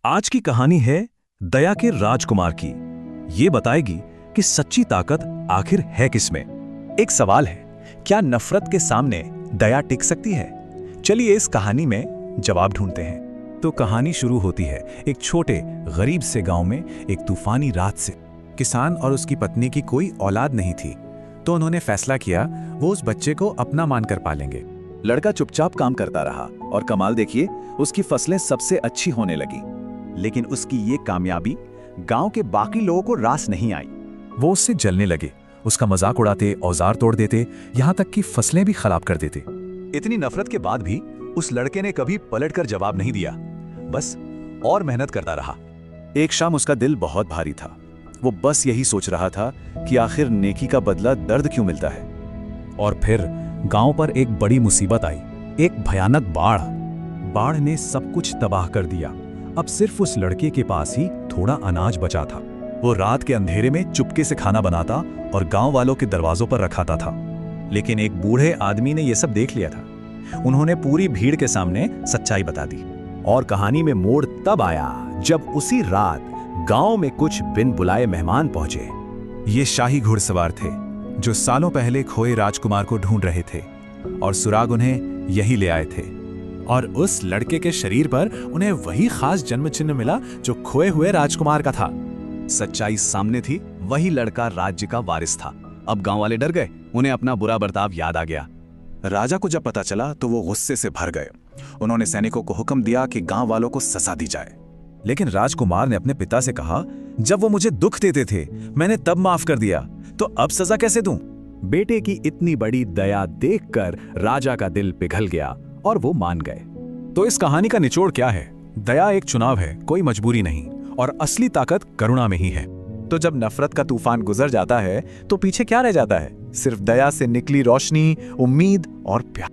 आज की कहानी है दया के राजकुमार की। ये बताएगी कि सच्ची ताकत आखिर है किसमें। एक सवाल है, क्या नफरत के सामने दया टिक सकती है? चलिए इस कहानी में जवाब ढूंढते हैं। तो कहानी शुरू होती है एक छोटे गरीब से गांव में एक तूफानी रात से। किसान और उसकी पत्नी की कोई औलाद नहीं थी, तो उन्होंने फैसला किया वो उस बच्चे को अपना मानकर पालेंगे। लड़का चुपचाप काम करता रहा और कमाल देखिए, उसकी फसलें सबसे अच्छी होने लगी। लेकिन उसकी ये कामयाबी गांव के बाकी लोगों को रास नहीं आई। वो उससे जलने लगे, उसका मजाक उड़ाते, औजार तोड़ देते, यहाँ तक कि फसलें भी खराब कर देते। इतनी नफरत के बाद भी उस लड़के ने कभी पलटकर जवाब नहीं दिया, बस और मेहनत करता रहा। एक शाम उसका दिल बहुत भारी था। वो बस यही सोच रहा था कि आखिर नेकी का बदला दर्द क्यों मिलता है। और फिर गांव पर एक बड़ी मुसीबत आई, एक भयानक बाढ़। बाढ़ ने सब कुछ तबाह कर दिया। अब सिर्फ उस लड़के के पास ही थोड़ा अनाज बचा था। वो रात के अंधेरे में चुपके से खाना बनाता और गांव वालों के दरवाजों पर रखाता था। लेकिन एक बूढ़े आदमी ने यह सब देख लिया था। उन्होंने पूरी भीड़ के सामने सच्चाई बता दी। और कहानी में मोड़ तब आया जब उसी रात गांव में कुछ बिन बुलाए मेहमान पहुंचे। ये शाही घुड़सवार थे जो सालों पहले खोए राजकुमार को ढूंढ रहे थे और सुराग उन्हें यही ले आए थे। और उस लड़के के शरीर पर उन्हें वही खास जन्म चिन्ह मिला जो खोए हुए राजकुमार का था। सच्चाई सामने थी, वही लड़का राज्य का वारिस था। अब गांव वाले डर गए, उन्हें अपना बुरा बर्ताव याद आ गया। राजा को जब पता चला तो वो गुस्से से भर गए। उन्होंने सैनिकों को हुक्म दिया कि गांव वालों को सजा दी जाए। लेकिन राजकुमार ने अपने पिता से कहा, जब वो मुझे दुख देते थे मैंने तब माफ कर दिया, तो अब सजा कैसे दूं? बेटे की इतनी बड़ी दया देखकर राजा का दिल पिघल गया और वो मान गए। तो इस कहानी का निचोड़ क्या है? दया एक चुनाव है, कोई मजबूरी नहीं, और असली ताकत करुणा में ही है। तो जब नफरत का तूफान गुजर जाता है तो पीछे क्या रह जाता है? सिर्फ दया से निकली रोशनी, उम्मीद और प्यार।